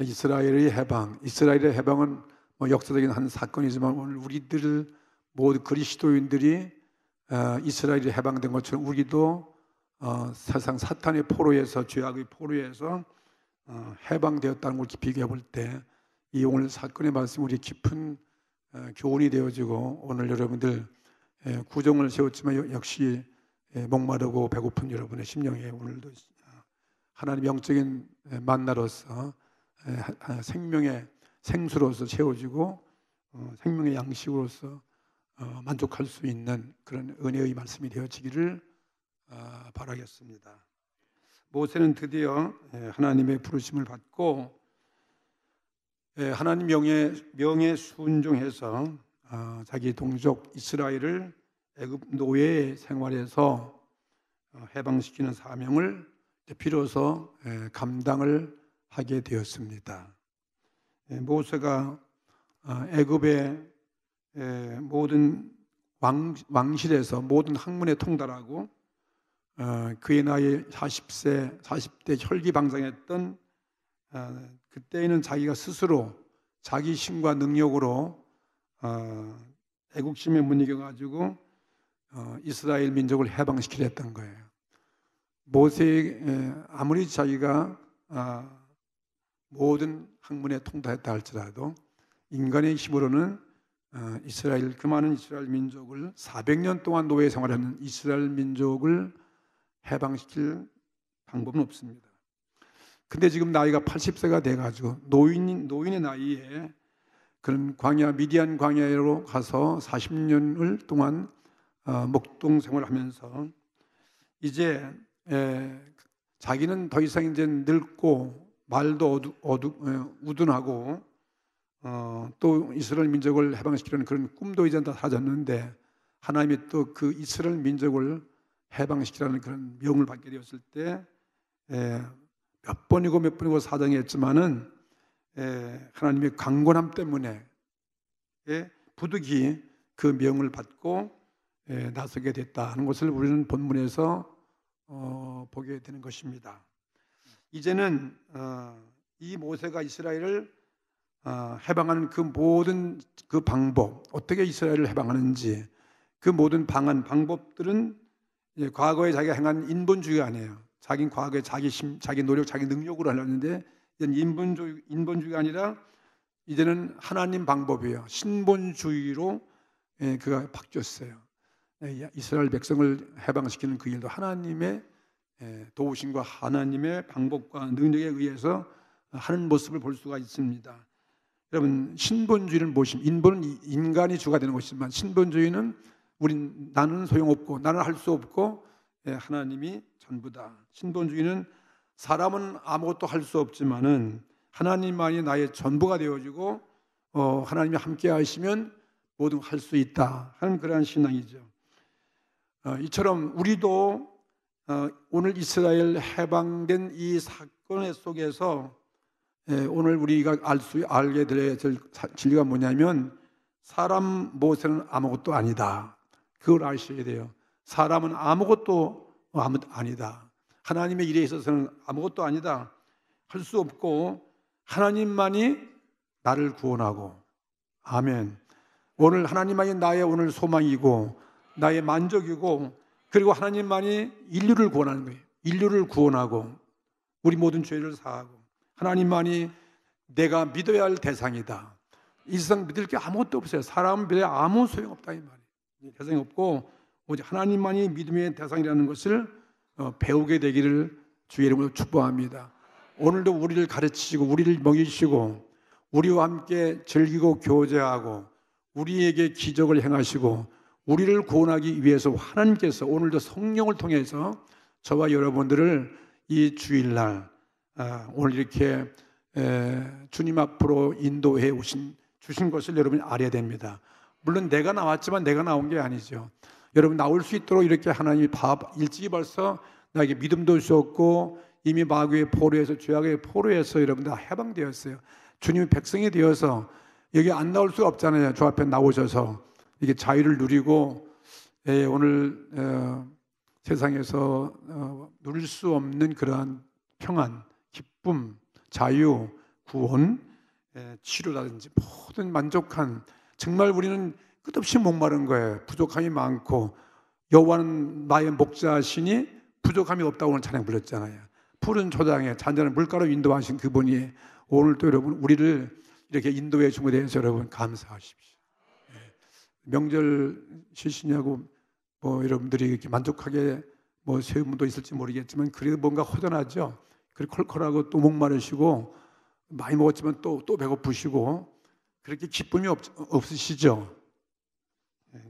이스라엘의 해방, 이스라엘의 해방은 역사적인 한 사건이지만 오늘 우리들 모두 그리스도인들이 이스라엘이 해방된 것처럼 우리도 세상 사탄의 포로에서, 죄악의 포로에서 해방되었다는 걸 비교해 볼 때 이 오늘 사건의 말씀이 우리 깊은 교훈이 되어지고, 오늘 여러분들 구정을 세웠지만 역시 목마르고 배고픈 여러분의 심령에 오늘도 하나님 영적인 만나로서 생명의 생수로서 채워지고 생명의 양식으로서 만족할 수 있는 그런 은혜의 말씀이 되어지기를 바라겠습니다. 모세는 드디어 하나님의 부르심을 받고 하나님 명에 순종해서 자기 동족 이스라엘을 애굽 노예 생활에서 해방시키는 사명을 비로소 감당을 하게 되었습니다. 모세가 애굽의 모든 왕실에서 모든 학문에 통달하고 그의 나이 40대 혈기방장했던 그때에는 자기가 스스로 자기 힘과 능력으로 애국심에 못 이겨가지고 이스라엘 민족을 해방시키려 했던 거예요. 모세 아무리 자기가 모든 학문에 통달했다 할지라도 인간의 힘으로는 그 많은 이스라엘 민족을 400년 동안 노예 생활하는 이스라엘 민족을 해방시킬 방법은 없습니다. 근데 지금 나이가 80세가 돼가지고 노인의 나이에 그런 미디안 광야로 가서 40년을 동안 목동 생활하면서 이제 자기는 더 이상 이제 늙고 말도 우둔하고 또 이스라엘 민족을 해방시키려는 그런 꿈도 이제 다 사라졌는데 하나님이 또 그 이스라엘 민족을 해방시키라는 그런 명을 받게 되었을 때 몇 번이고 사정했지만은 하나님의 강권함 때문에 부득이 그 명을 받고 나서게 됐다 하는 것을 우리는 본문에서 보게 되는 것입니다. 이제는 이 모세가 이스라엘을 해방하는 그 모든 그 방법, 어떻게 이스라엘을 해방하는지 그 모든 방법들은 과거에 자기가 행한 인본주의가 아니에요. 자기는 과거에 자기 힘, 자기 노력, 자기 능력으로 하려는데 이제는 인본주의가 아니라 이제는 하나님 방법이에요. 신본주의로 그가 바뀌었어요. 이스라엘 백성을 해방시키는 그 일도 하나님의 도우심과 하나님의 방법과 능력에 의해서 하는 모습을 볼 수가 있습니다. 여러분, 신본주의는 무엇입니까? 인본은 인간이 주가 되는 것이지만 신본주의는 나는 소용없고 나는 할 수 없고 하나님이 전부다. 신본주의는 사람은 아무것도 할 수 없지만은 하나님만이 나의 전부가 되어지고 하나님이 함께 하시면 모든 할 수 있다 하는 그러한 신앙이죠. 이처럼 우리도 오늘 이스라엘 해방된 이 사건 속에서 오늘 우리가 알게 될 진리가 뭐냐면 사람 모세는 아무것도 아니다. 그걸 아셔야 돼요. 사람은 아무것도 아니다. 하나님의 일에 있어서는 아무것도 아니다. 할 수 없고 하나님만이 나를 구원하고, 아멘. 오늘 하나님만이 나의 오늘 소망이고 나의 만족이고, 그리고 하나님만이 인류를 구원하는 거예요. 인류를 구원하고 우리 모든 죄를 사하고 하나님만이 내가 믿어야 할 대상이다. 이 세상 믿을 게 아무것도 없어요. 사람은 믿어야 아무 소용없다 이 말이에요. 대상이 없고 오직 하나님만이 믿음의 대상이라는 것을 배우게 되기를 주의 이름으로 축복합니다. 오늘도 우리를 가르치시고 우리를 먹이시고 우리와 함께 즐기고 교제하고 우리에게 기적을 행하시고 우리를 구원하기 위해서 하나님께서 오늘도 성령을 통해서 저와 여러분들을 이 주일날 오늘 이렇게 주님 앞으로 인도해 주신 것을 여러분이 알아야 됩니다. 물론 내가 나왔지만 내가 나온 게 아니죠. 여러분 나올 수 있도록 이렇게 하나님이 일찍이 벌써 나에게 믿음도 주셨고 이미 마귀의 포로에서 죄악의 포로에서 여러분 다 해방되었어요. 주님의 백성이 되어서 여기 안 나올 수가 없잖아요. 저 앞에 나오셔서 이게 자유를 누리고 오늘 세상에서 누릴 수 없는 그러한 평안, 기쁨, 자유, 구원, 치료라든지 모든 만족한, 정말 우리는 끝없이 목마른 거예요. 부족함이 많고 여호와는 나의 목자시니 부족함이 없다고 오늘 찬양 불렀잖아요. 푸른 초장에 잔잔한 물가로 인도하신 그분이 오늘 또 여러분 우리를 이렇게 인도해 준 것에 대해서 여러분 감사하십시오. 명절 쉬시냐고 여러분들이 이렇게 만족하게 세움도 있을지 모르겠지만 그래도 뭔가 허전하죠. 그리고 콜콜하고 또 목마르시고 많이 먹었지만 또 배고프시고 그렇게 기쁨이 없으시죠.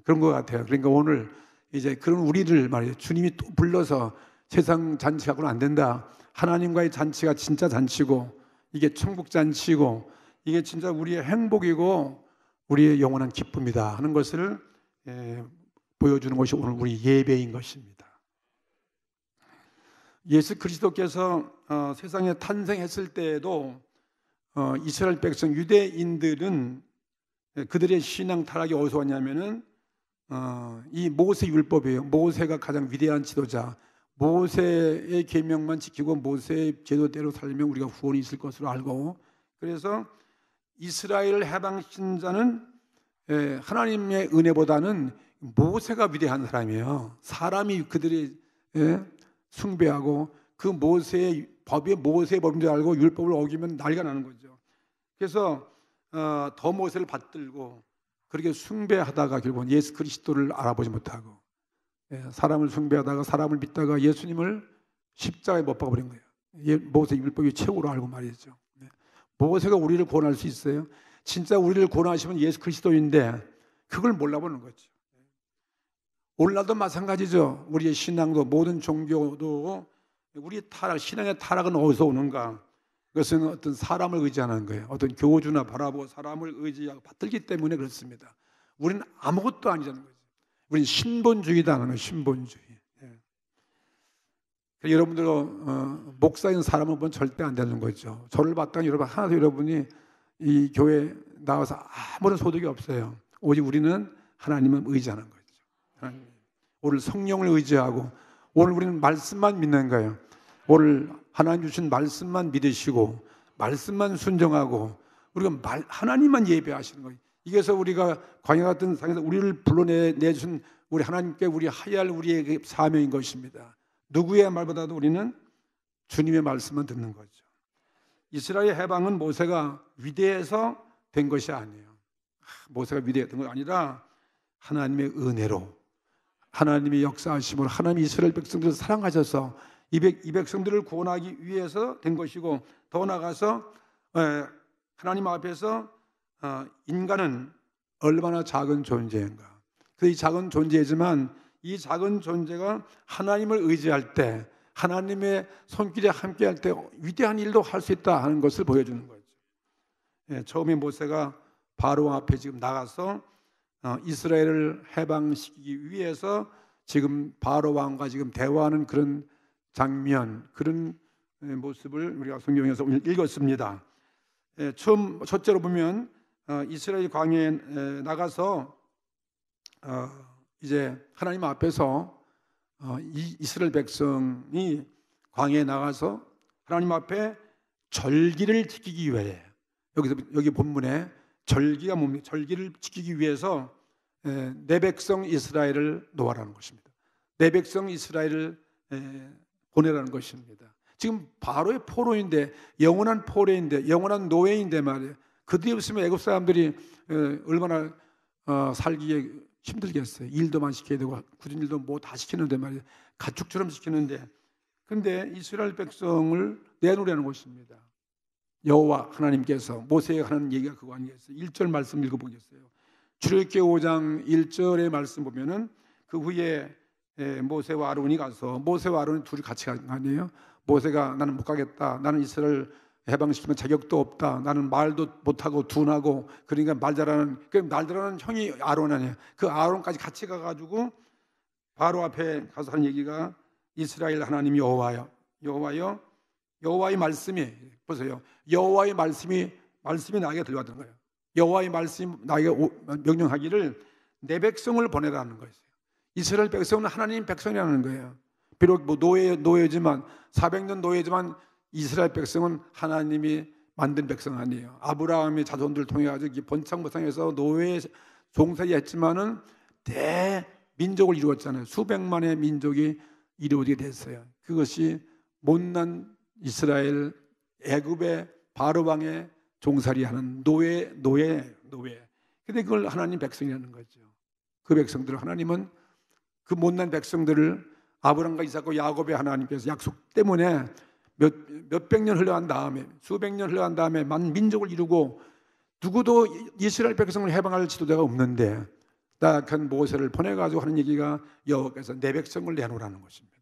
그런 것 같아요. 그러니까 오늘 이제 그런 우리를 말이죠. 주님이 또 불러서 세상 잔치하고는 안 된다. 하나님과의 잔치가 진짜 잔치고 이게 천국 잔치고 이게 진짜 우리의 행복이고 우리의 영원한 기쁨이다 하는 것을 보여주는 것이 오늘 우리 예배인 것입니다. 예수 그리스도께서 세상에 탄생했을 때에도 이스라엘 백성 유대인들은 그들의 신앙 타락이 어디서 왔냐면은 이 모세 율법이에요. 모세가 가장 위대한 지도자, 모세의 계명만 지키고 모세의 제도대로 살면 우리가 구원이 있을 것으로 알고, 그래서 이스라엘 해방신 자는 하나님의 은혜보다는 모세가 위대한 사람이에요. 사람이 그들이 숭배하고 그 모세의 법이 모세의 법인 줄 알고 율법을 어기면 난리가 나는 거죠. 그래서 더 모세를 받들고 그렇게 숭배하다가 결국은 예수 그리스도를 알아보지 못하고 사람을 숭배하다가 사람을 믿다가 예수님을 십자가에 못 박아버린 거예요. 모세 율법이 최고로 알고 말이죠. 모세가 우리를 구원할 수 있어요? 진짜 우리를 구원하시면 예수 그리스도인데 그걸 몰라보는 거죠. 오늘날도 마찬가지죠. 우리의 신앙도 모든 종교도 우리 신앙의 타락은 어디서 오는가? 그것은 어떤 사람을 의지하는 거예요. 어떤 교주나 바라보고 사람을 의지하고 받들기 때문에 그렇습니다. 우리는 아무것도 아니라는 거죠. 우리는 신본주의다는 거예요. 신본주의. 여러분들도 목사인 사람을 보면 절대 안 되는 거죠. 저를 봤다가 여러분 하나도 여러분이 이 교회 나와서 아무런 소득이 없어요. 오직 우리는 하나님을 의지하는 거죠. 하나님. 오늘 성령을 의지하고 오늘 우리는 말씀만 믿는 거예요. 오늘 하나님 주신 말씀만 믿으시고 말씀만 순종하고 우리가 하나님만 예배하시는 거예요. 이게서 우리가 광야 같은 상에서 우리를 불러내주신 우리 하나님께 우리 하야할 우리의 사명인 것입니다. 누구의 말보다도 우리는 주님의 말씀만 듣는 거죠. 이스라엘 해방은 모세가 위대해서 된 것이 아니에요. 모세가 위대했던 건 아니라 하나님의 은혜로 하나님의 역사하심으로 하나님이 이스라엘 백성들을 사랑하셔서 이 백성들을 구원하기 위해서 된 것이고, 더 나아가서 하나님 앞에서 인간은 얼마나 작은 존재인가. 이 작은 존재지만 이 작은 존재가 하나님을 의지할 때 하나님의 손길에 함께할 때 위대한 일도 할 수 있다 하는 것을 보여주는 거죠. 처음에 모세가 바로 앞에 지금 나가서 이스라엘을 해방시키기 위해서 지금 바로 왕과 지금 대화하는 그런 장면, 그런 모습을 우리가 성경에서 읽었습니다. 처음 첫째로 보면 이스라엘 광야에 나가서 이제 하나님 앞에서 이스라엘 백성이 광야에 나가서 하나님 앞에 절기를 지키기 위해, 여기 본문에 절기가 뭡니까? 절기를 지키기 위해서 내 백성 이스라엘을 놓아라는 것입니다. 내 백성 이스라엘을 보내라는 것입니다. 지금 바로의 포로인데, 영원한 포로인데, 영원한 노예인데 말이에요. 그들이 없으면 애굽 사람들이 얼마나 살기에 힘들겠어요. 일도만 시켜야 되고 굳은 일도 뭐 다 시키는데 말이에요. 가축처럼 시키는데, 근데 이스라엘 백성을 내놓으라는 것입니다. 여호와 하나님께서 모세에 하는 얘기가 그거 아니겠어요? 1절 말씀 읽어보겠어요. 출애굽기 5장 1절의 말씀 보면은 그 후에 모세와 아론이 가서, 모세와 아론이 둘이 같이 간 거 아니에요? 모세가 나는 못 가겠다. 나는 이스라엘 해방시키면 자격도 없다. 나는 말도 못하고 둔하고, 그러니까 말 잘하는 형이 아론 아니에요. 그 아론까지 같이 가가지고 바로 앞에 가서 하는 얘기가 이스라엘 하나님 여호와여, 여호와여, 여호와의 말씀이, 보세요. 여호와의 말씀이 나에게 들려왔던 거예요. 여호와의 말씀이 나에게 명령하기를 내 백성을 보내라는 거예요. 이스라엘 백성은 하나님 백성이라는 거예요. 비록 노예지만 400년 노예지만 이스라엘 백성은 하나님이 만든 백성 아니에요. 아브라함의 자손들 통해 가지고 번창번창해서 노예에 종살이 했지만은 대민족을 이루었잖아요. 수백만의 민족이 이루어지게 됐어요. 그것이 못난 이스라엘 애굽의 바로 왕의 종살이하는 노예. 근데 그걸 하나님 백성이라는 거죠. 그 백성들을 하나님은 그 못난 백성들을 아브라함과 이삭과 야곱의 하나님께서 약속 때문에 몇백 년 흘러간 다음에 수백 년 흘러간 다음에 만 민족을 이루고 누구도 이스라엘 백성을 해방할 지도자가 없는데 나약한 모세를 보내가지고 하는 얘기가 여호와께서 내 백성을 내놓으라는 것입니다.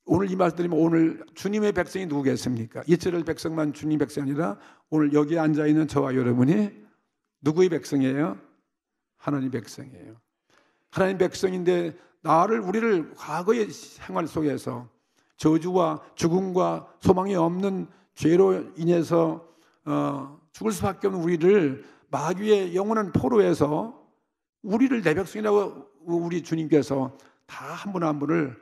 오늘 이 말씀 드리면 오늘 주님의 백성이 누구겠습니까? 이스라엘 백성만 주님 백성이 아니라 오늘 여기에 앉아있는 저와 여러분이 누구의 백성이에요? 하나님 백성이에요. 하나님 백성인데 우리를 과거의 생활 속에서 저주와 죽음과 소망이 없는 죄로 인해서 죽을 수밖에 없는 우리를 마귀의 영원한 포로에서 우리를 내 백성이라고 우리 주님께서 다 한 분 한 분을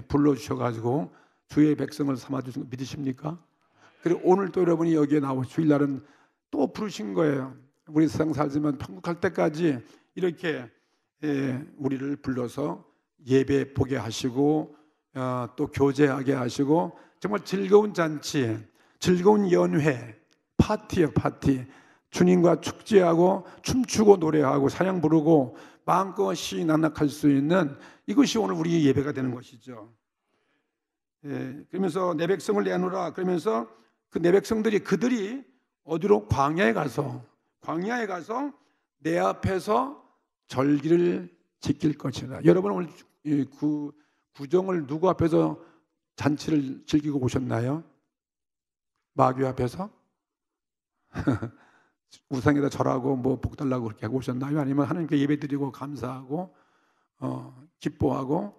불러주셔가지고 주의 백성을 삼아주신 거 믿으십니까? 그리고 오늘 또 여러분이 여기에 나오 주일날은 또 부르신 거예요. 우리 세상 살지만 천국할 때까지 이렇게 우리를 불러서 예배 보게 하시고 또 교제하게 하시고 정말 즐거운 잔치, 즐거운 연회, 파티예요, 파티. 주님과 축제하고 춤추고 노래하고 찬양 부르고 마음껏 신앙낙할 수 있는 이것이 오늘 우리 예배가 되는 것이죠. 그러면서 내 백성을 내놓으라. 그러면서 그 내 백성들이 그들이 어디로 광야에 가서 내 앞에서 절기를 지킬 것이다. 여러분 오늘 그 구정을 누구 앞에서 잔치를 즐기고 오셨나요? 마귀 앞에서? 우상에다 절하고 뭐 복 달라고 그렇게 하고 오셨나요? 아니면 하나님께 예배드리고 감사하고 기뻐하고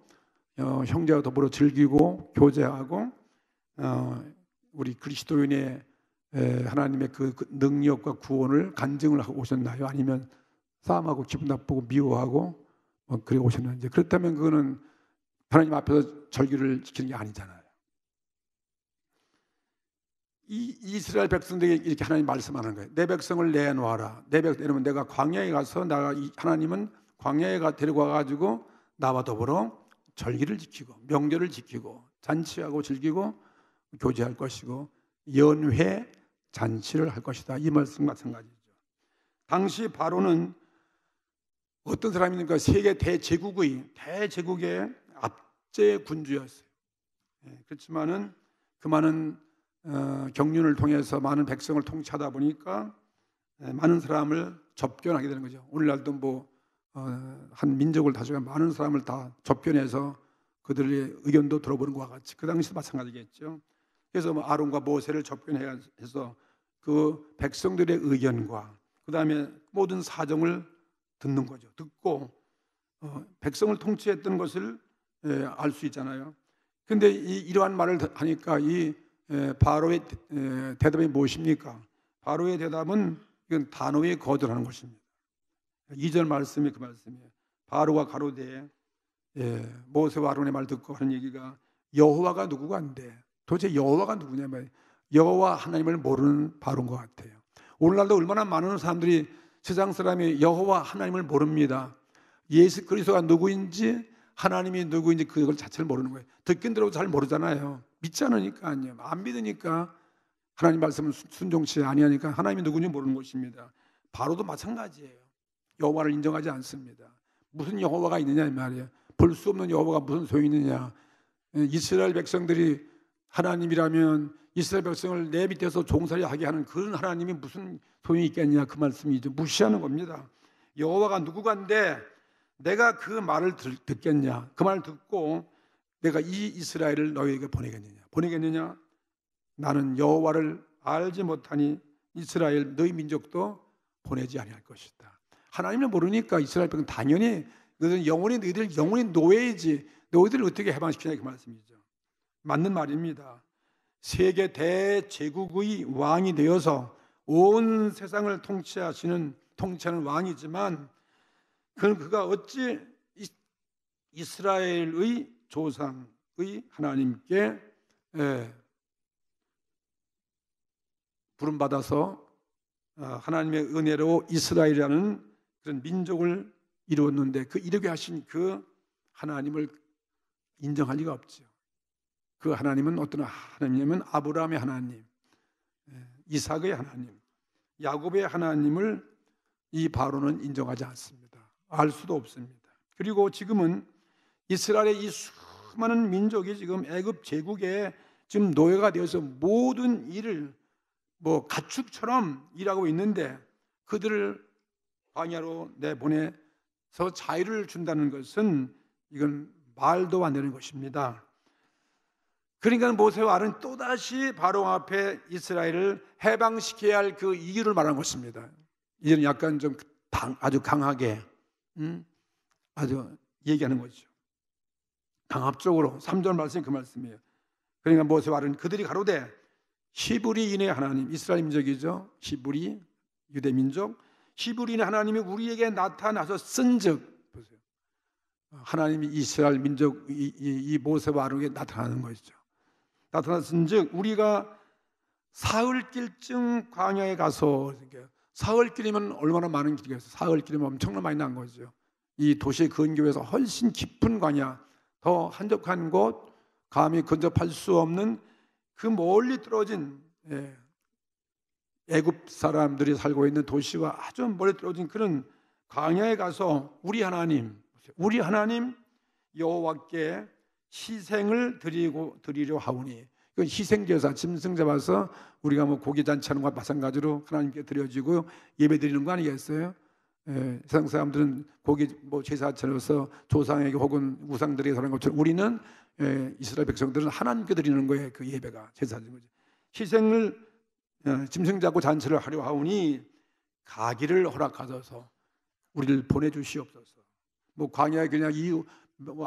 형제와 더불어 즐기고 교제하고 우리 그리스도인의 하나님의 그 능력과 구원을 간증을 하고 오셨나요? 아니면 싸움하고 기분 나쁘고 미워하고 그래 오셨는지. 그렇다면 그거는 하나님 앞에서 절기를 지키는 게 아니잖아요. 이 이스라엘 백성들에게 이렇게 하나님 말씀하는 거예요. 내 백성을 내놓아라. 여러분 내가 광야에 가서 하나님은 광야에 데리고 와가지고 나와 더불어 절기를 지키고 명절을 지키고 잔치하고 즐기고 교제할 것이고 연회 잔치를 할 것이다. 이 말씀 마찬가지죠. 당시 바로는 어떤 사람입니까? 세계 대제국의 압제 군주였어요. 그렇지만은 그 많은 경륜을 통해서 많은 백성을 통치하다 보니까 많은 사람을 접견하게 되는 거죠. 오늘날도 한 민족을 다스리는 많은 사람을 다 접견해서 그들의 의견도 들어보는 것과 같이 그 당시도 마찬가지겠죠. 그래서 아론과 모세를 접견해서 그 백성들의 의견과 그 다음에 모든 사정을 듣는 거죠. 듣고 백성을 통치했던 것을 알 수 있잖아요. 그런데 이러한 말을 하니까 이 바로의 대답이 무엇입니까? 바로의 대답은 이건 단호히 거절하는 것입니다. 2절 말씀이 그 말씀이에요. 바로가 가로되 모세와 아론의 말 듣고 하는 얘기가 여호와가 누구간데 도대체 여호와가 누구냐 말이에요. 여호와 하나님을 모르는 바로인 것 같아요. 오늘날도 얼마나 많은 사람들이 세상 사람이 여호와 하나님을 모릅니다. 예수 그리스도가 누구인지 하나님이 누구인지 그걸 자체를 모르는 거예요. 듣긴 들어도 잘 모르잖아요. 믿지 않으니까요. 안 믿으니까 하나님 말씀을 순종치 아니하니까 하나님이 누구인지 모르는 것입니다. 바로도 마찬가지예요. 여호와를 인정하지 않습니다. 무슨 여호와가 있느냐 이 말이에요. 볼 수 없는 여호와가 무슨 소용이 있느냐. 이스라엘 백성들이 하나님이라면 이스라엘 백성을 내 밑에서 종살이 하게 하는 그런 하나님이 무슨 소용이 있겠냐 그 말씀이죠. 무시하는 겁니다. 여호와가 누구간데 내가 그 말을 듣겠냐. 그 말을 듣고 내가 이 이스라엘을 너희에게 보내겠느냐. 나는 여호와를 알지 못하니 이스라엘 너희 민족도 보내지 아니할 것이다. 하나님을 모르니까 이스라엘 백성은 당연히 너희들 영원히 노예이지 너희들을 어떻게 해방시키냐 그 말씀이죠. 맞는 말입니다. 세계 대제국의 왕이 되어서 온 세상을 통치하는 왕이지만 그가 어찌 이스라엘의 조상의 하나님께 부름받아서 하나님의 은혜로 이스라엘이라는 그런 민족을 이루었는데 그 이루게 하신 그 하나님을 인정할 리가 없죠. 그 하나님은 어떤 하나님이냐면 아브라함의 하나님, 이삭의 하나님, 야곱의 하나님을 이 바로는 인정하지 않습니다. 알 수도 없습니다. 그리고 지금은 이스라엘의 이 수많은 민족이 지금 애굽 제국에 지금 노예가 되어서 모든 일을 가축처럼 일하고 있는데 그들을 광야로 내보내서 자유를 준다는 것은 이건 말도 안 되는 것입니다. 그러니까 모세와 아론은 또다시 바로 앞에 이스라엘을 해방시켜야 할 그 이유를 말한 것입니다. 이제는 약간 좀 아주 강하게 아주 얘기하는 거죠. 강압적으로 3절 말씀이 그 말씀이에요. 그러니까 모세와 아론은 그들이 가로되 히브리인의 하나님, 이스라엘 민족이죠. 히브리 유대 민족, 히브리인의 하나님이 우리에게 나타나서 쓴즉, 보세요. 하나님이 이스라엘 민족 이 모세와 아론에게 나타나는 것이죠. 나타났은즉 우리가 사흘길쯤 광야에 가서, 사흘길이면 얼마나 많은 길이겠어요. 사흘길이면 엄청나게 많이 난 거죠. 이 도시의 근교에서 훨씬 깊은 광야, 더 한적한 곳, 감히 근접할 수 없는 그 멀리 떨어진 애굽 사람들이 살고 있는 도시와 아주 멀리 떨어진 그런 광야에 가서 우리 하나님 여호와께 희생을 드리려 하오니, 그 희생제사, 짐승 잡아서 우리가 고기 잔치하는 것과 마찬가지로 하나님께 드려지고 예배 드리는 거 아니겠어요? 세상 사람들은 고기 제사 차려서 조상에게 혹은 우상들에게 하는 것처럼 우리는 이스라엘 백성들은 하나님께 드리는 거예요. 그 예배가 제사인 거죠. 희생을 짐승 잡고 잔치를 하려 하오니 가기를 허락하소서. 우리를 보내주시옵소서. 광야에 그냥 이유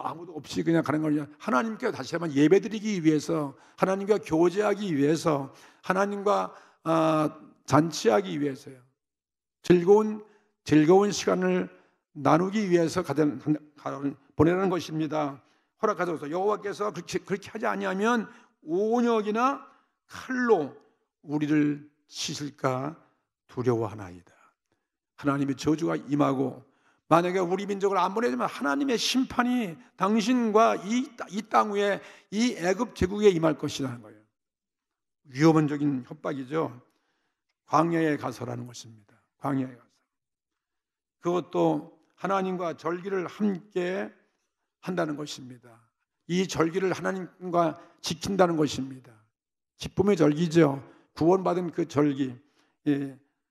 아무도 없이 그냥 가는 거냐? 하나님께 다시 한번 예배드리기 위해서, 하나님과 교제하기 위해서, 하나님과 잔치하기 위해서요. 즐거운 시간을 나누기 위해서 보내라는 것입니다. 허락하소서. 여호와께서 그렇게 하지 아니하면 온역이나 칼로 우리를 치실까 두려워하나이다. 하나님의 저주가 임하고 만약에 우리 민족을 안 보내주면 하나님의 심판이 당신과 이 땅 위에 이 애굽 제국에 임할 것이라는 거예요. 위험한적인 협박이죠. 광야에 가서라는 것입니다. 광야에 가서. 그것도 하나님과 절기를 함께 한다는 것입니다. 이 절기를 하나님과 지킨다는 것입니다. 기쁨의 절기죠. 구원받은 그 절기.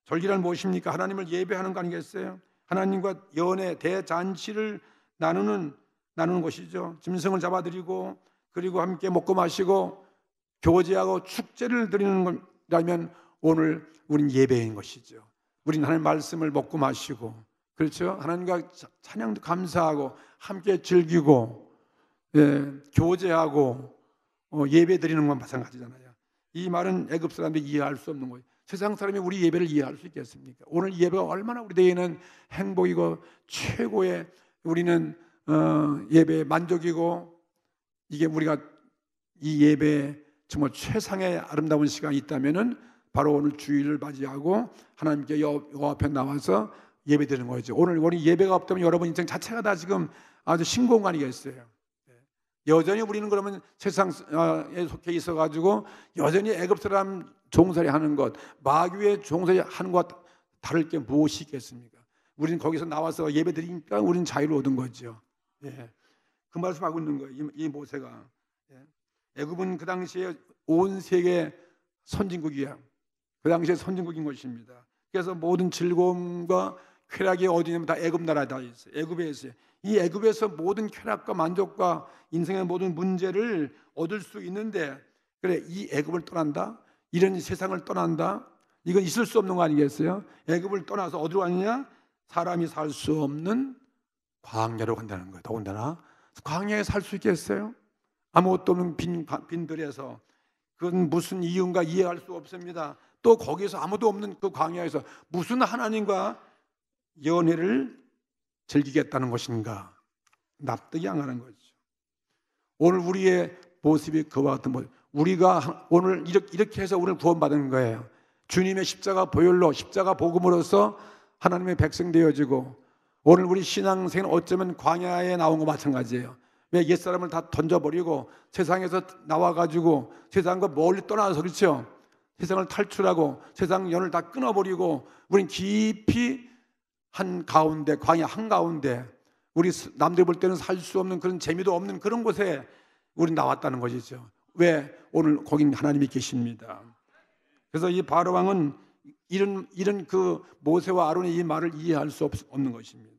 절기란 무엇입니까? 하나님을 예배하는 거 아니겠어요? 하나님과 연애 대잔치를 나누는 것이죠. 짐승을 잡아드리고 그리고 함께 먹고 마시고 교제하고 축제를 드리는 거라면 오늘 우린 예배인 것이죠. 우린 하나님 말씀을 먹고 마시고, 그렇죠? 하나님과 찬양도 감사하고 함께 즐기고 교제하고 예배 드리는 건 마찬가지잖아요. 이 말은 애굽 사람들이 이해할 수 없는 거예요. 세상 사람이 우리 예배를 이해할 수 있겠습니까? 오늘 예배가 얼마나 우리에게는 행복이고 최고의, 우리는 예배에 만족이고, 이게 우리가 이 예배에 정말 최상의 아름다운 시간이 있다면은 바로 오늘 주일을 맞이하고 하나님께 여호와 앞에 나와서 예배드리는 거죠. 오늘 예배가 없다면 여러분 인생 자체가 다 지금 아주 신공 아니겠어요? 여전히 우리는 그러면 세상에 속해 있어가지고 여전히 애굽 사람 종살이 하는 것, 마귀의 종살이 하는 것과 다를 게 무엇이 있겠습니까? 우리는 거기서 나와서 예배 드리니까 우리는 자유를 얻은 거죠. 그 말씀하고 있는 거예요. 이 모세가. 애굽은 그 당시에 온 세계 선진국이야. 그 당시에 선진국인 것입니다. 그래서 모든 즐거움과 쾌락이 어디냐면 다 애굽 나라에 다 있어요. 애굽에 있어요. 이 애굽에서 모든 쾌락과 만족과 인생의 모든 문제를 얻을 수 있는데, 그래, 이 애굽을 떠난다? 이런 세상을 떠난다? 이건 있을 수 없는 거 아니겠어요? 애굽을 떠나서 어디로 가느냐? 사람이 살 수 없는 광야로 간다는 거예요. 더군다나 광야에 살 수 있겠어요? 아무것도 없는 빈들에서. 그건 무슨 이유인가 이해할 수 없습니다. 또 거기서 아무도 없는 그 광야에서 무슨 하나님과 연애를 즐기겠다는 것인가? 납득이 안 가는 거죠. 오늘 우리의 모습이 그와 같은 모습. 우리가 오늘 이렇게 해서 오늘 구원받은 거예요. 주님의 십자가 보혈로, 십자가 복음으로서 하나님의 백성 되어지고, 오늘 우리 신앙생활은 어쩌면 광야에 나온 거 마찬가지예요. 왜 옛사람을 다 던져버리고 세상에서 나와가지고 세상과 멀리 떠나서, 그렇죠? 세상을 탈출하고 세상 연을 다 끊어버리고 우린 깊이 한가운데, 광야 한가운데, 우리 남들 볼 때는 살 수 없는 그런 재미도 없는 그런 곳에 우린 나왔다는 것이죠. 왜? 오늘 거긴 하나님이 계십니다. 그래서 이 바로왕은 이런 그 모세와 아론의 이 말을 이해할 수 없는 것입니다.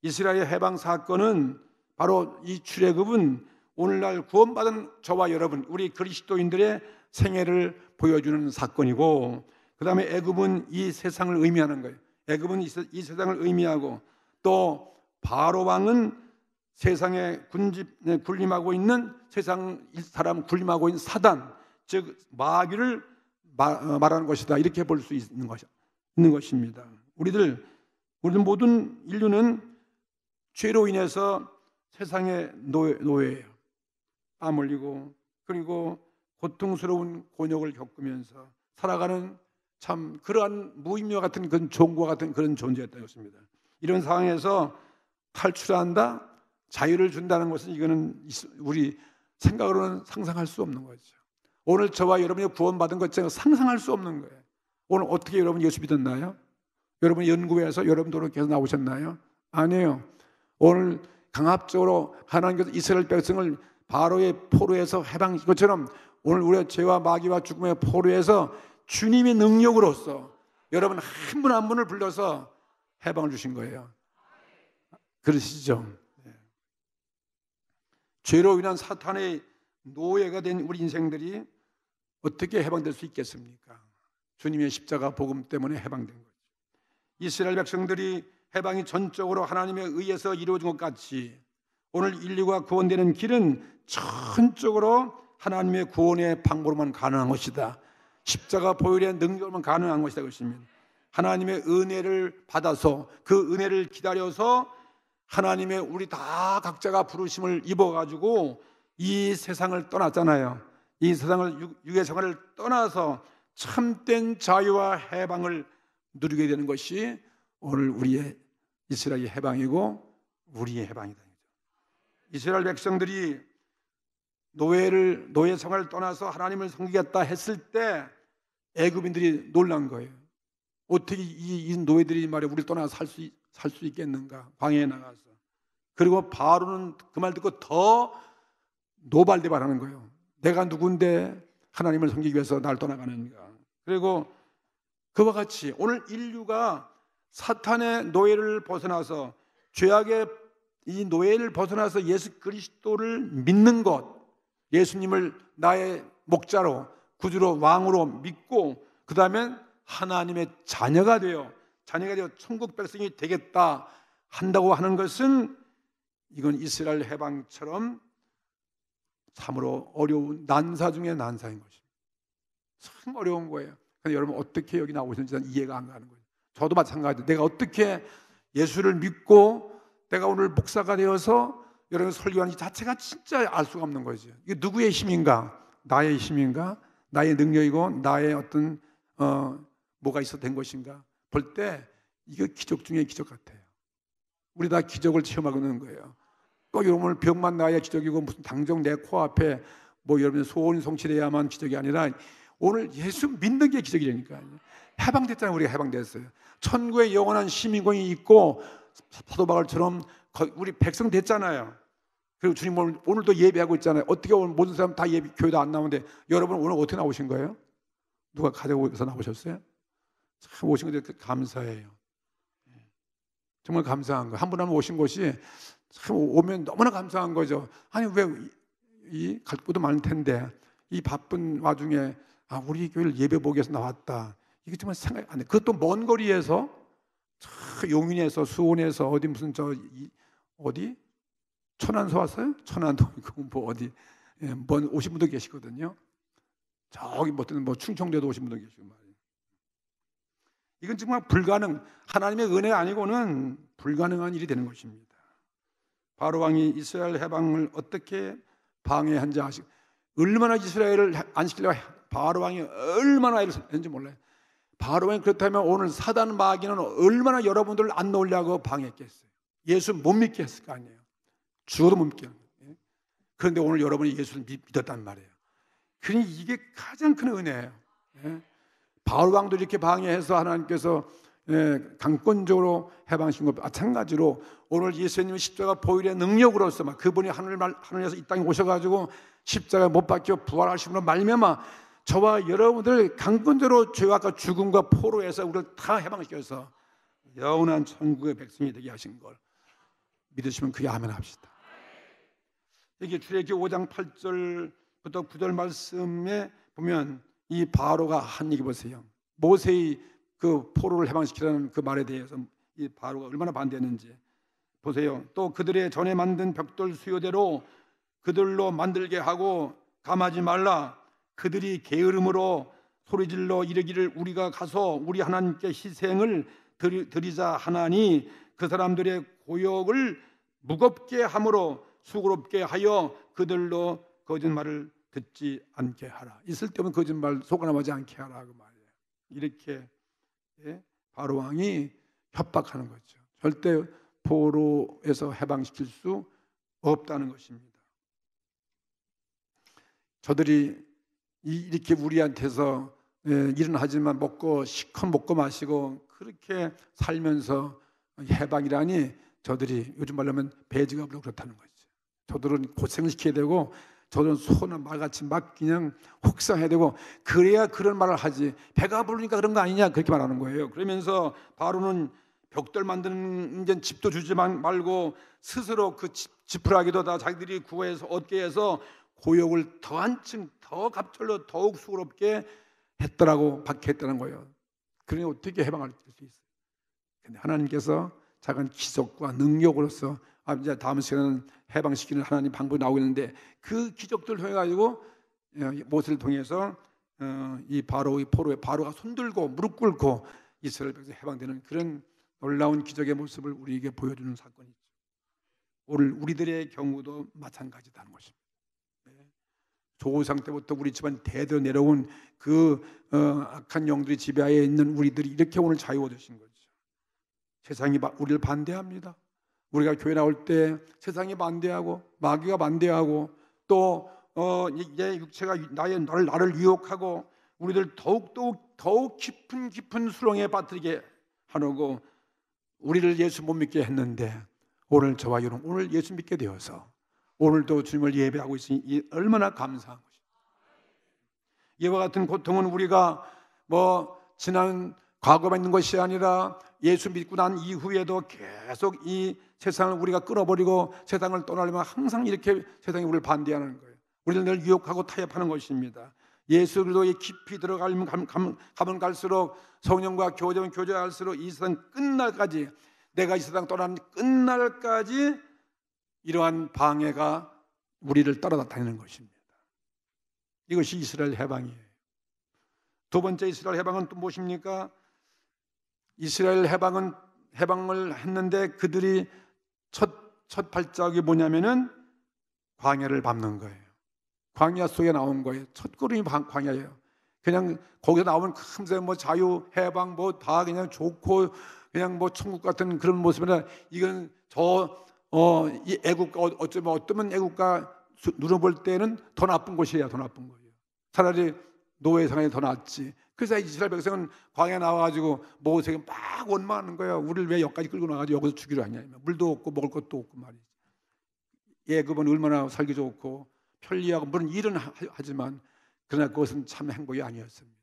이스라엘 해방 사건은 바로 이 출애굽은 오늘날 구원받은 저와 여러분, 우리 그리스도인들의 생애를 보여주는 사건이고, 그 다음에 애굽은 이 세상을 의미하는 거예요. 애굽은 이 세상을 의미하고, 또 바로왕은 세상에 군림하고 있는, 세상 사람 군림하고 있는 사단, 즉 마귀를 말하는 것이다, 이렇게 볼 수 있는 것입니다. 우리들 모든 인류는 죄로 인해서 세상의 노예예요. 땀 흘리고 그리고 고통스러운 곤욕을 겪으면서 살아가는 참 그러한 무의미와 같은 그런 종과 같은 그런 존재였던 것입니다. 이런 상황에서 탈출한다, 자유를 준다는 것은 이거는 우리 생각으로는 상상할 수 없는 거죠. 오늘 저와 여러분이 구원받은 것 제가 상상할 수 없는 거예요. 오늘 어떻게 여러분 예수 믿었나요? 여러분 연구해서 여러분도 그렇게 해서 나오셨나요? 아니에요. 오늘 강압적으로 하나님께서 이스라엘 백성을 바로의 포로에서 해방시킨 것처럼 오늘 우리의 죄와 마귀와 죽음의 포로에서 주님의 능력으로서 여러분 한 분 한 분을 불러서 해방을 주신 거예요. 그러시죠? 죄로 인한 사탄의 노예가 된 우리 인생들이 어떻게 해방될 수 있겠습니까? 주님의 십자가 복음 때문에 해방된 거죠. 이스라엘 백성들이 해방이 전적으로 하나님에 의해서 이루어진 것 같이 오늘 인류가 구원되는 길은 전적으로 하나님의 구원의 방법으로만 가능한 것이다. 십자가 보혈의 능력으로만 가능한 것이다. 그것입니다. 하나님의 은혜를 받아서 그 은혜를 기다려서 하나님의 우리 다 각자가 부르심을 입어가지고 이 세상을 떠났잖아요. 이 세상을 육의 생활을 떠나서 참된 자유와 해방을 누리게 되는 것이 오늘 우리의 이스라엘의 해방이고 우리의 해방이다. 이스라엘 백성들이 노예 생활을 떠나서 하나님을 섬기겠다 했을 때 애굽인들이 놀란 거예요. 어떻게 이 노예들이 말이야 우리를 떠나서 살 수 있겠는가? 광야에 나가서. 그리고 바로는 그 말 듣고 더 노발대발하는 거예요. 내가 누군데 하나님을 섬기기 위해서 날 떠나가는가? 그리고 그와 같이 오늘 인류가 사탄의 노예를 벗어나서 죄악의 이 노예를 벗어나서 예수 그리스도를 믿는 것, 예수님을 나의 목자로 구주로 왕으로 믿고 그 다음에 하나님의 자녀가 되어 천국 백성이 되겠다 한다고 하는 것은 이건 이스라엘 해방처럼 참으로 어려운 난사 중에 난사인 것입니다. 참 어려운 거예요. 근데 여러분 어떻게 여기 나오셨는지 난 이해가 안 가는 거예요. 저도 마찬가지예요. 내가 어떻게 예수를 믿고 내가 오늘 목사가 되어서 여러분 설교하는 이 자체가 진짜 알 수가 없는 거죠. 이게 누구의 힘인가? 나의 힘인가? 나의 능력이고 나의 어떤 뭐가 있어 된 것인가? 볼 때 이게 기적 중에 기적 같아요. 우리 다 기적을 체험하고 있는 거예요. 꼭 여러분 병만 나야 기적이고 무슨 당장 내 코앞에 뭐 여러분 소원이 성취돼야만 기적이 아니라 오늘 예수 믿는 게 기적이라니까요. 해방됐잖아요. 우리가 해방됐어요. 천국에 영원한 시민권이 있고 사도 바울처럼 우리 백성 됐잖아요. 그리고 주님 오늘도 예배하고 있잖아요. 어떻게 오늘 모든 사람 다 예배 교회도 안 나오는데 여러분 오늘 어떻게 나오신 거예요? 누가 가져오셔서 나오셨어요? 참 오신 것에 감사해요. 정말 감사한 거. 한 분 한 분 오신 것이 참 오면 너무나 감사한 거죠. 아니 왜 이 갈 곳도 많을 텐데 이 바쁜 와중에 우리 교회를 예배 보기 위해서 나왔다. 이게 정말 생각 안 돼. 그것도 먼 거리에서 용인에서 수원에서 어디 무슨 어디 천안서 왔어요? 천안도 뭐 어디 먼 오신 분도 계시거든요. 저기 뭐 충청도에도 오신 분도 계시고 말이에요. 이건 정말 하나님의 은혜 아니고는 불가능한 일이 되는 것입니다. 바로 왕이 이스라엘 해방을 어떻게 방해한지 아시고 얼마나 이스라엘을 안 시키려고 바로 왕이 얼마나 애를 썼는지 몰라요. 바로왕이 그렇다면 오늘 사단 마귀는 얼마나 여러분들을 안 놓으려고 방해했겠어요. 예수 못 믿게 했을 거 아니에요. 죽어도 못 믿게 하는 거예요. 그런데 오늘 여러분이 예수를 믿었단 말이에요. 그러니 이게 가장 큰 은혜예요. 바울왕도 이렇게 방해해서 하나님께서 강권적으로 해방하신 것 마찬가지로 오늘 예수님의 십자가 보혈의 능력으로서 그분이 하늘에서 이 땅에 오셔가지고 십자가 못 박혀 부활하심으로 말미암아 저와 여러분들 강권적으로 죄악과 죽음과 포로에서 우리를 다 해방시켜서 영원한 천국의 백성이 되게 하신 걸 믿으시면 그게 아멘 합시다. 이게 출애굽기 5장 8절부터 9절 말씀에 보면 이 바로가 한 얘기 보세요. 모세의 그 포로를 해방시키라는 그 말에 대해서 이 바로가 얼마나 반대했는지 보세요. 또 그들의 전에 만든 벽돌 수요대로 그들로 만들게 하고 감하지 말라. 그들이 게으름으로 소리질러 이르기를 우리가 가서 우리 하나님께 희생을 드리자 하나니 그 사람들의 고역을 무겁게 함으로 수고롭게 하여 그들로 거짓말을 듣지 않게 하라. 있을 때면 거짓말 속아나하지 않게 하라 그 말이에요. 이렇게 바로 왕이 협박하는 거죠. 절대 포로에서 해방시킬 수 없다는 것입니다. 저들이 이렇게 우리한테서 일은 하지만 시컷 먹고 마시고 그렇게 살면서 해방이라니 저들이 요즘 말로 하면 배지갑으로 그렇다는 거죠. 저들은 고생을 시켜야 되고 저들은 소나 말같이 막 그냥 혹사해야 되고 그래야 그런 말을 하지 배가 부르니까 그런 거 아니냐 그렇게 말하는 거예요. 그러면서 바로는 벽돌 만드는 이제 집도 주지 말고 스스로 그 지푸라기도 다 자기들이 구해서 얻게 해서 고역을 더 한층 더 갑절로 더욱 수고롭게 했더라고 박해했다는 거예요. 그러니 어떻게 해방할 수 있어요? 근데 하나님께서 작은 기적과 능력으로서 이제 다음 시간은 해방시키는 하나님 방법이 나오고 있는데 그 기적들을 통해 가지고 모세를 통해서 이 바로의 포로에 바로가 손들고 무릎 꿇고 이스라엘 백성이 해방되는 그런 놀라운 기적의 모습을 우리에게 보여주는 사건이죠. 오늘 우리들의 경우도 마찬가지다는 것입니다. 조상 때부터 우리 집안 대대로 내려온 그 악한 영들이 지배하에 있는 우리들이 이렇게 오늘 자유 얻으신 거죠. 세상이 우리를 반대합니다. 우리가 교회 나올 때 세상이 반대하고 마귀가 반대하고 또 내 육체가 나를 유혹하고 우리들 더욱 깊은 수렁에 빠뜨리게 하려고 우리를 예수 못 믿게 했는데 오늘 저와 여러분 오늘 예수 믿게 되어서 오늘도 주님을 예배하고 있으니 얼마나 감사한 것입니다. 이와 같은 고통은 우리가 지난 과거만 있는 것이 아니라 예수 믿고 난 이후에도 계속 이 세상을 우리가 끊어버리고 세상을 떠나려면 항상 이렇게 세상이 우리를 반대하는 거예요. 우리를 늘 유혹하고 타협하는 것입니다. 예수 그리스도에 깊이 가면 갈수록 성령과 교제하면 교제할수록 이 세상 끝날까지 내가 이 세상 떠나는 끝날까지 이러한 방해가 우리를 따라다니는 것입니다. 이것이 이스라엘 해방이에요. 두 번째 이스라엘 해방은 또 무엇입니까? 이스라엘 해방을 했는데 그들이 첫 발작이 뭐냐면은 광야를 밟는 거예요. 광야 속에 나온 거예요. 첫 걸음이 광야예요. 그냥 거기서 나오는 큰 자유 해방 다 그냥 좋고 그냥 천국 같은 그런 모습이라 이건 이 애국가 어쩌면 애국가 누려볼 때는 더 나쁜 곳이에요. 더 나쁜 거예요. 차라리 노예 생활이 더 낫지. 그래서 이스라엘 백성은 광야에 나와가지고 모세에게 막 원망하는 거예요. 우리를 왜 여기까지 끌고 나가지고 여기서 죽이려 하냐. 물도 없고 먹을 것도 없고 말이지. 애굽은 얼마나 살기 좋고 편리하고 물론 일은 하지만 그러나 그것은 참 행복이 아니었습니다.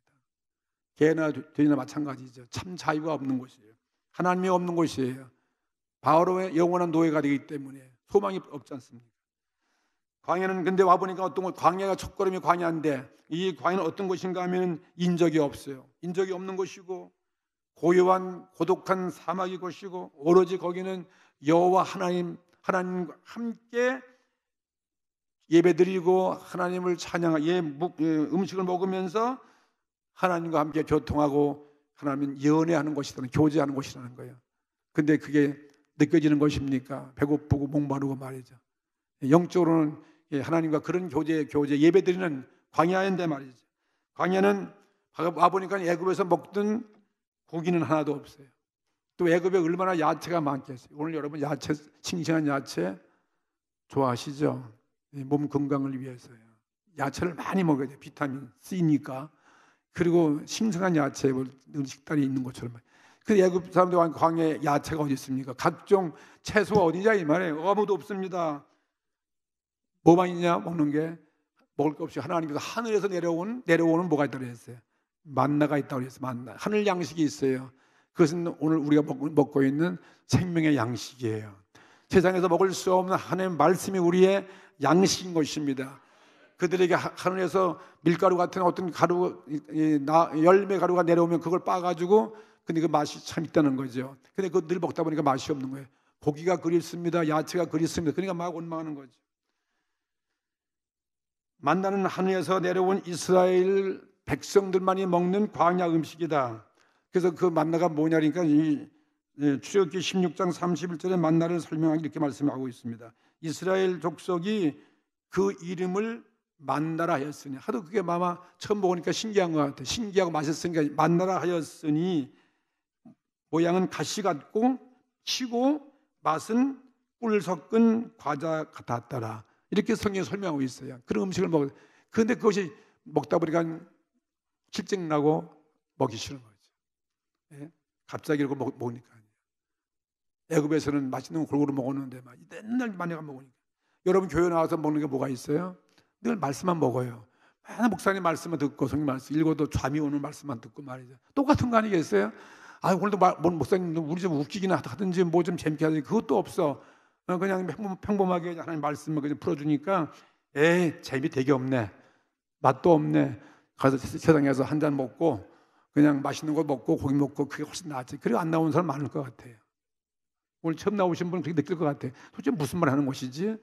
개나 돼지나 마찬가지죠. 참 자유가 없는 곳이에요. 하나님이 없는 곳이에요. 바로의 영원한 노예가 되기 때문에 소망이 없지 않습니까? 광야는 근데 와보니까 어떤 것, 광야가 첫걸음이 광야인데 이 광야는 어떤 곳인가 하면 인적이 없어요. 인적이 없는 곳이고 고요한 고독한 사막이 곳이고 오로지 거기는 여호와 하나님과 함께 예배드리고 하나님을 찬양하고 음식을 먹으면서 하나님과 함께 교통하고 하나님 연애하는 곳이라는 교제하는 곳이라는 거예요. 근데 그게 느껴지는 것입니까? 배고프고 목마르고 말이죠. 영적으로는 하나님과 그런 교제 예배드리는 광야인데 말이죠. 광야는 와 보니까 애굽에서 먹던 고기는 하나도 없어요. 또 애굽에 얼마나 야채가 많겠어요. 오늘 여러분 야채, 싱싱한 야채 좋아하시죠? 몸 건강을 위해서요. 야채를 많이 먹어야 돼요. 비타민 C니까. 그리고 싱싱한 야채, 식단이 있는 것처럼. 그 애굽 사람들 광야에 야채가 어디 있습니까? 각종 채소가 어디냐 이 말이에요. 아무도 없습니다. 뭐만 있냐 먹는 게 먹을 것 없이 하나님께서 하늘에서 내려오는 뭐가 있다고 했어요? 만나가 있다고 했어요. 만나. 하늘 양식이 있어요. 그것은 오늘 우리가 먹고 있는 생명의 양식이에요. 세상에서 먹을 수 없는 하나님의 말씀이 우리의 양식인 것입니다. 그들에게 하늘에서 밀가루 같은 어떤 가루, 열매 가루가 내려오면 그걸 빻아가지고 근데 그 맛이 참 있다는 거죠. 근데 그거 늘 먹다 보니까 맛이 없는 거예요. 고기가 그립습니다. 야채가 그립습니다. 그러니까 막 원망하는 거죠. 만나는 하늘에서 내려온 이스라엘 백성들만이 먹는 광야 음식이다. 그래서 그 만나가 뭐냐니까 출애굽기 16장 31절에 만나를 설명하기 이렇게 말씀하고 있습니다. 이스라엘 족속이 그 이름을 만나라 하였으니, 하도 그게 아마 처음 먹으니까 신기한 것 같아요. 신기하고 맛있으니까 만나라 하였으니, 모양은 가시 같고 시고 맛은 꿀 섞은 과자 같았더라. 이렇게 성경에 설명하고 있어요. 그런 음식을 먹어요. 그런데 그것이 먹다 보니까 실증 나고 먹기 싫은 거죠. 예? 갑자기 이러고 먹으니까. 애굽에서는 맛있는 거 골고루 먹었는데 막 맨날 마녀가 먹으니까. 여러분 교회 나와서 먹는 게 뭐가 있어요? 늘 말씀만 먹어요. 맨날 목사님 말씀만 듣고 성경 말씀 읽어도 잠이 오는 말씀만 듣고 말이죠. 똑같은 거 아니겠어요? 아, 오늘도 목사님 우리 좀 웃기기나 하든지 뭐 좀 재밌게 하든지 그것도 없어. 그냥 평범하게 하나님 말씀을 그냥 풀어주니까 에이 재미 되게 없네. 맛도 없네. 가서 세상에서 한 잔 먹고 그냥 맛있는 거 먹고 고기 먹고 그게 훨씬 낫지. 그리고 안 나오는 사람 많을 것 같아요. 오늘 처음 나오신 분은 그렇게 느낄 것 같아요. 도대체 무슨 말 하는 것이지?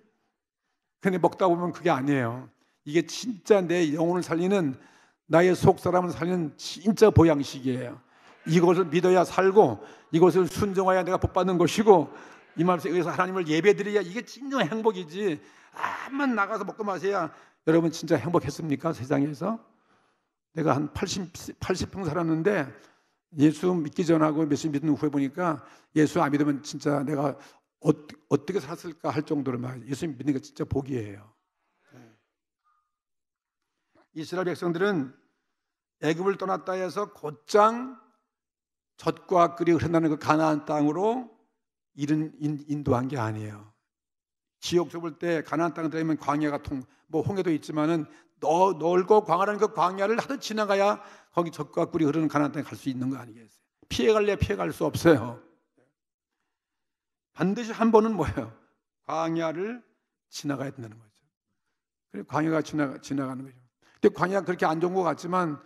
근데 먹다 보면 그게 아니에요. 이게 진짜 내 영혼을 살리는, 나의 속 사람을 살리는 진짜 보양식이에요. 이것을 믿어야 살고 이것을 순종해야 내가 복받는 것이고, 이 말씀에 의해서 하나님을 예배드려야 이게 진정한 행복이지. 암만 나가서 먹고 마셔야. 여러분 진짜 행복했습니까? 세상에서? 내가 한 80평 살았는데 예수 믿기 전하고 몇십 믿는 후에 보니까 예수 안 믿으면 진짜 내가 어떻게 살았을까 할 정도로 막 예수 믿는 게 진짜 복이에요. 이스라엘 백성들은 애굽을 떠났다 해서 곧장 젖과 꿀이 흐른다는 그 가나안 땅으로 인도한 게 아니에요. 지역 좁을 때 가나안 땅에 들어가면 광야가 홍해도 있지만은 넓고 광활한 그 광야를 하도 지나가야 거기 젖과 꿀이 흐르는 가나안 땅에 갈 수 있는 거 아니겠어요? 피해갈 수 없어요. 반드시 한 번은 뭐예요? 광야를 지나가야 된다는 거죠. 그리고 광야가 지나가는 거죠. 근데 광야가 그렇게 안 좋은 것 같지만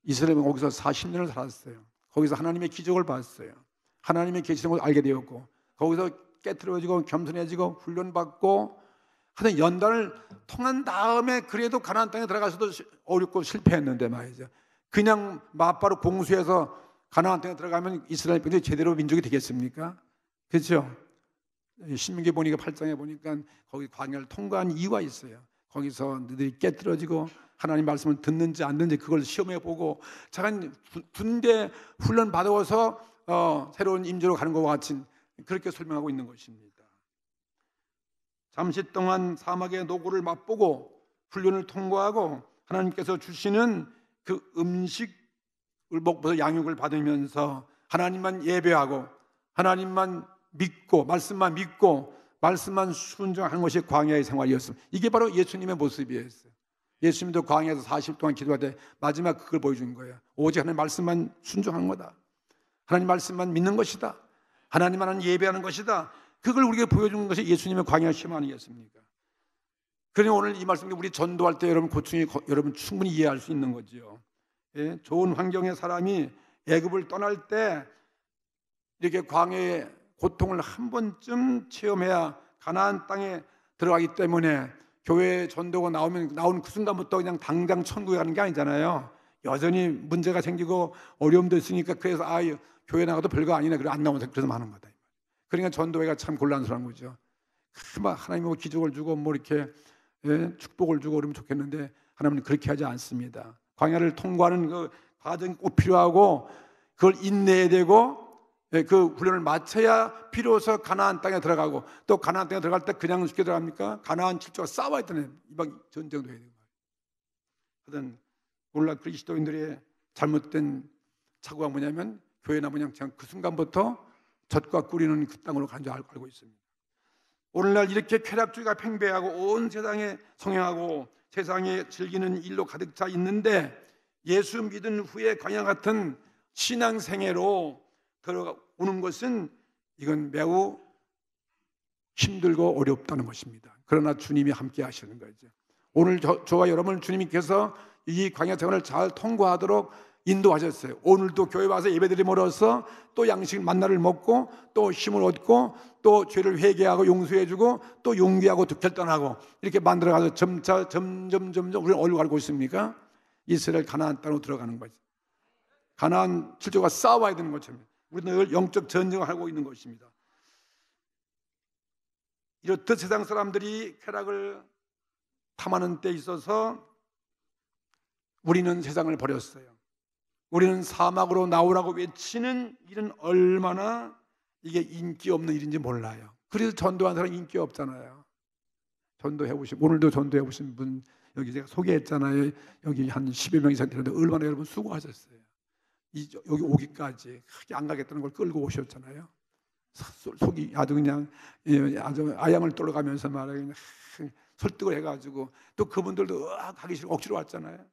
이스라엘은 거기서 40년을 살았어요. 거기서 하나님의 기적을 봤어요. 하나님의 계시는 걸 알게 되었고, 거기서 깨트려지고 겸손해지고 훈련받고 하여튼 연단을 통한 다음에 그래도 가나안 땅에 들어가서도 어렵고 실패했는데 말이죠. 그냥 맞바로 공수해서 가나안 땅에 들어가면 이스라엘 분들이 제대로 민족이 되겠습니까? 그렇죠? 신명기 보니까 8장에 보니까 거기 광야를 통과한 이유가 있어요. 거기서 너희들이 깨트려지고 하나님 말씀을 듣는지 안 듣는지 그걸 시험해 보고 잠깐 군대 훈련 받아서 새로운 임무로 가는 것과 같이 그렇게 설명하고 있는 것입니다. 잠시 동안 사막의 노고를 맛보고 훈련을 통과하고 하나님께서 주시는 그 음식을 먹고서 양육을 받으면서 하나님만 예배하고 하나님만 믿고 말씀만 순종하는 것이 광야의 생활이었습니다. 이게 바로 예수님의 모습이었어요. 예수님도 광야에서 40일 동안 기도할 때 마지막 그걸 보여준 거예요. 오직 하나님 말씀만 순종하는 거다. 하나님 말씀만 믿는 것이다. 하나님만 예배하는 것이다. 그걸 우리에게 보여준 것이 예수님의 광야 시험 아니겠습니까? 그러니 오늘 이 말씀이 우리 전도할 때 여러분 고충이 여러분 충분히 이해할 수 있는 거죠. 예? 좋은 환경의 사람이 애굽을 떠날 때 이렇게 광야의 고통을 한 번쯤 체험해야 가나안 땅에 들어가기 때문에 교회 전도가 나온 그 순간부터 그냥 당장 천국에 가는 게 아니잖아요. 여전히 문제가 생기고 어려움도 있으니까 그래서 교회 나가도 별거 아니네. 그래서 안 나오면서 그래서 많은 거다. 그러니까 전도회가 참 곤란스러운 거죠. 하나님이 뭐 기적을 주고 뭐 이렇게 축복을 주고 그러면 좋겠는데 하나님은 그렇게 하지 않습니다. 광야를 통과하는 그 과정이 꼭 필요하고 그걸 인내해야 되고 그 훈련을 마쳐야 비로소 가나안 땅에 들어가고 또 가나안 땅에 들어갈 때 그냥 쉽게 들어갑니까? 가나안 칠족과 싸워야 되는 이방 전쟁도 해야 되는 거예요. 하여튼 오늘날 그리스도인들의 잘못된 착오가 뭐냐면 교회나 그냥 그 순간부터 젖과 꿀이는 그 땅으로 간 줄 알고 있습니다. 오늘날 이렇게 쾌락주의가 팽배하고 온 세상에 성행하고 세상에 즐기는 일로 가득 차 있는데 예수 믿은 후에 광야 같은 신앙생애로 들어오는 것은 이건 매우 힘들고 어렵다는 것입니다. 그러나 주님이 함께 하시는 거죠. 오늘 저와 여러분을 주님께서 이 광야 생활을 잘 통과하도록 인도하셨어요. 오늘도 교회 와서 예배드림으로써 또 양식 만나를 먹고 또 힘을 얻고 또 죄를 회개하고 용서해주고 또 용기하고 결단하고 이렇게 만들어가서 점점 우리는 어디로 가고 있습니까? 이스라엘 가나안 땅으로 들어가는 거죠. 가나안 칠족과 싸워야 되는 것처럼 우리는 늘 영적 전쟁을 하고 있는 것입니다. 이렇듯 세상 사람들이 쾌락을 탐하는 때 있어서 우리는 세상을 버렸어요. 우리는 사막으로 나오라고 외치는 일은 얼마나 이게 인기 없는 일인지 몰라요. 그래서 전도한 사람 인기 없잖아요. 전도해 보신 오늘도 전도해 보신 분 여기 제가 소개했잖아요. 여기 한 10여 명 이상 되는데 얼마나 여러분 수고하셨어요. 여기 오기까지 크게 안 가겠다는 걸 끌고 오셨잖아요. 속이 아주 그냥 아주 아양을 떨어가면서 말하기는 설득을 해가지고 또 그분들도 가기 싫어 억지로 왔잖아요.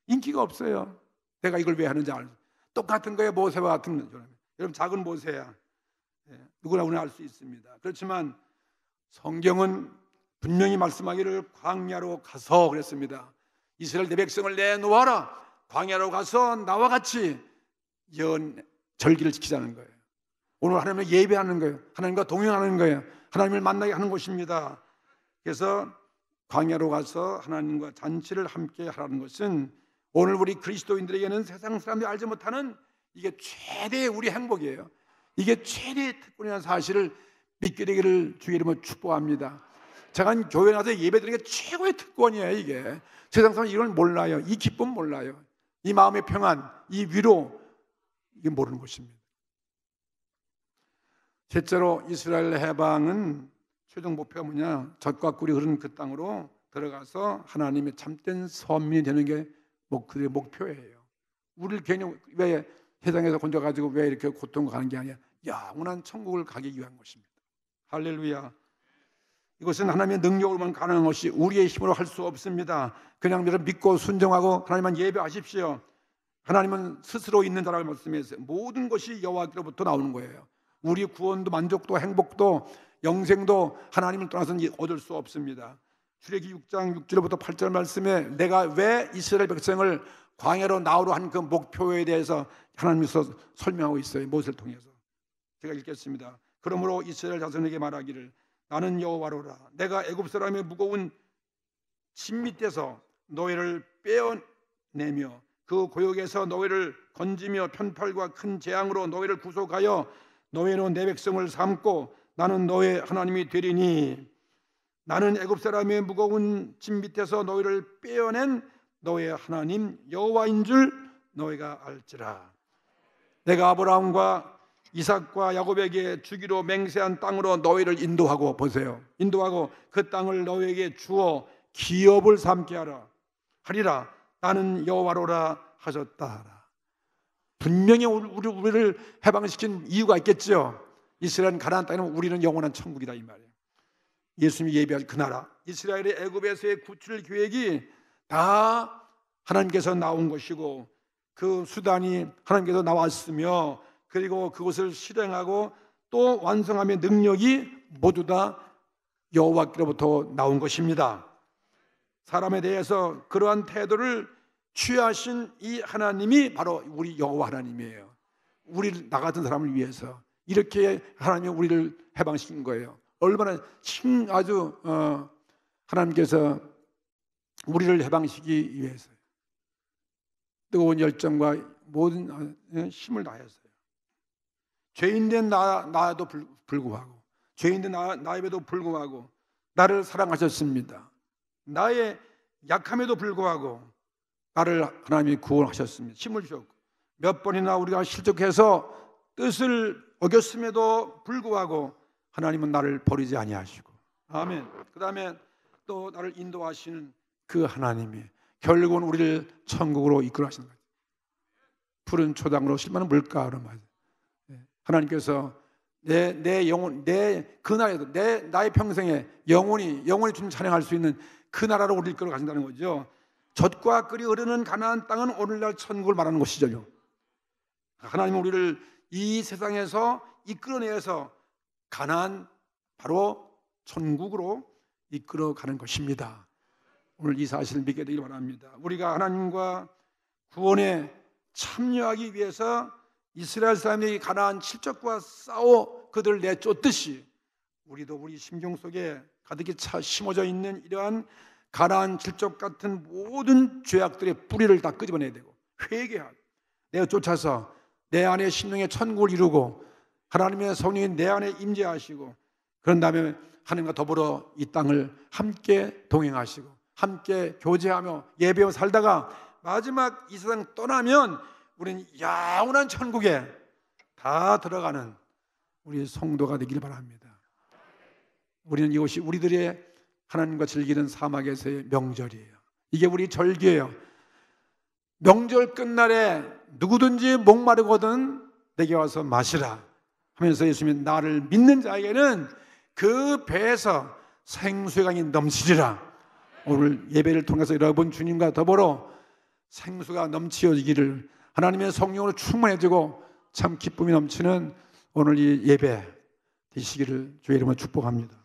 인기가 없어요. 내가 이걸 왜 하는지 알죠. 똑같은 거예요. 모세와 같은 거. 여러분 작은 모세야. 누구나 우리는 알 수 있습니다. 그렇지만 성경은 분명히 말씀하기를 광야로 가서 그랬습니다. 이스라엘 내 백성을 내놓아라. 광야로 가서 나와 같이 절기를 지키자는 거예요. 오늘 하나님을 예배하는 거예요. 하나님과 동행하는 거예요. 하나님을 만나게 하는 것입니다. 그래서 광야로 가서 하나님과 잔치를 함께 하라는 것은 오늘 우리 그리스도인들에게는 세상 사람들이 알지 못하는 이게 최대의 우리 행복이에요. 이게 최대의 특권이라는 사실을 믿게 되기를 주의 이름으로 축복합니다. 제가 교회 나서 예배드리는 게 최고의 특권이에요. 이게 세상 사람은 이걸 몰라요. 이 기쁨 몰라요. 이 마음의 평안, 이 위로 이게 모르는 것입니다. 실제로 이스라엘 해방은 최종 목표가 뭐냐? 젖과 꿀이 흐르는 그 땅으로 들어가서 하나님의 참된 선민이 되는 게 그들의 목표예요. 우리를 괜히 왜 세상에서 건져가지고 왜 이렇게 고통을 가는 게 아니야? 영원한 천국을 가기 위한 것입니다. 할렐루야. 이것은 하나님의 능력으로만 가능한 것이 우리의 힘으로 할 수 없습니다. 그냥 믿고 순종하고 하나님만 예배하십시오. 하나님은 스스로 있는 자라고 말씀했어요. 모든 것이 여호와께로부터 나오는 거예요. 우리 구원도 만족도 행복도 영생도 하나님을 떠나서는 얻을 수 없습니다. 출애기 6장 6절부터 8절 말씀에 내가 왜 이스라엘 백성을 광야로 나오려 한 그 목표에 대해서 하나님께서 설명하고 있어요. 모세를 통해서. 제가 읽겠습니다. 그러므로 이스라엘 자손에게 말하기를 나는 여호와로라. 내가 애굽 사람의 무거운 짐 밑에서 너희를 빼어내며 그 고역에서 너희를 건지며 편팔과 큰 재앙으로 너희를 구속하여 너희는 내 백성을 삼고 나는 너의 하나님이 되리니 나는 애굽 사람의 무거운 짐 밑에서 너희를 빼어낸 너의 하나님 여호와인 줄 너희가 알지라. 내가 아브라함과 이삭과 야곱에게 주기로 맹세한 땅으로 너희를 인도하고 보세요. 인도하고 그 땅을 너희에게 주어 기업을 삼게 하리라. 나는 여호와로라 하셨다. 분명히 우리를 해방시킨 이유가 있겠죠. 이스라엘 가나안 땅이면 우리는 영원한 천국이다 이 말이에요. 예수님이 예비할 그 나라 이스라엘의 애굽에서의 구출 계획이 다 하나님께서 나온 것이고 그 수단이 하나님께서 나왔으며 그리고 그것을 실행하고 또 완성함의 능력이 모두 다 여호와께로부터 나온 것입니다. 사람에 대해서 그러한 태도를 취하신 이 하나님이 바로 우리 여호와 하나님이에요. 우리 나 같은 사람을 위해서 이렇게 하나님이 우리를 해방시킨 거예요. 얼마나 아주 하나님께서 우리를 해방시키기 위해서 뜨거운 열정과 모든 힘을 다했어요. 죄인된 나에도 불구하고 죄인된 나에도 불구하고 나를 사랑하셨습니다. 나의 약함에도 불구하고 나를 하나님이 구원하셨습니다. 힘을 주셨고 몇 번이나 우리가 실족해서 뜻을 어겼음에도 불구하고 하나님은 나를 버리지 아니하시고, 아멘. 그 다음에 또 나를 인도하시는 그 하나님이 결국은 우리를 천국으로 이끌어 하시는 거예요. 푸른 초당으로 실만한 물가로 말이에요. 하나님께서 내 영혼, 그 나라에도 나의 평생에 영원히 주님 찬양할 수 있는 그 나라로 우리를 이끌어 가신다는 거죠. 젖과 꿀이 흐르는 가나안 땅은 오늘날 천국을 말하는 것이죠. 하나님은 우리를 이 세상에서 이끌어내서 가나안, 바로 천국으로 이끌어가는 것입니다. 오늘 이 사실을 믿게 되길 바랍니다. 우리가 하나님과 구원에 참여하기 위해서 이스라엘 사람들이 가나안 칠적과 싸워 그들을 내쫓듯이 우리도 우리 심경 속에 가득히 심어져 있는 이러한 가나안 칠적 같은 모든 죄악들의 뿌리를 다 끄집어내야 되고, 회개하고 내가 쫓아서 내 안에 심령의 천국을 이루고 하나님의 성령이 내 안에 임재하시고, 그런 다음에 하나님과 더불어 이 땅을 함께 동행하시고 함께 교제하며 예배하며 살다가 마지막 이 세상 떠나면 우리는 영원한 천국에 다 들어가는 우리 성도가 되길 바랍니다. 우리는 이것이 우리들의 하나님과 즐기는 사막에서의 명절이에요. 이게 우리 절기예요. 명절 끝날에 누구든지 목마르거든 내게 와서 마시라 하면서 예수님이 나를 믿는 자에게는 그 배에서 생수의 강이 넘치리라. 오늘 예배를 통해서 여러분 주님과 더불어 생수가 넘치어지기를, 하나님의 성령으로 충만해지고 참 기쁨이 넘치는 오늘 이 예배 되시기를 주의 이름으로 축복합니다.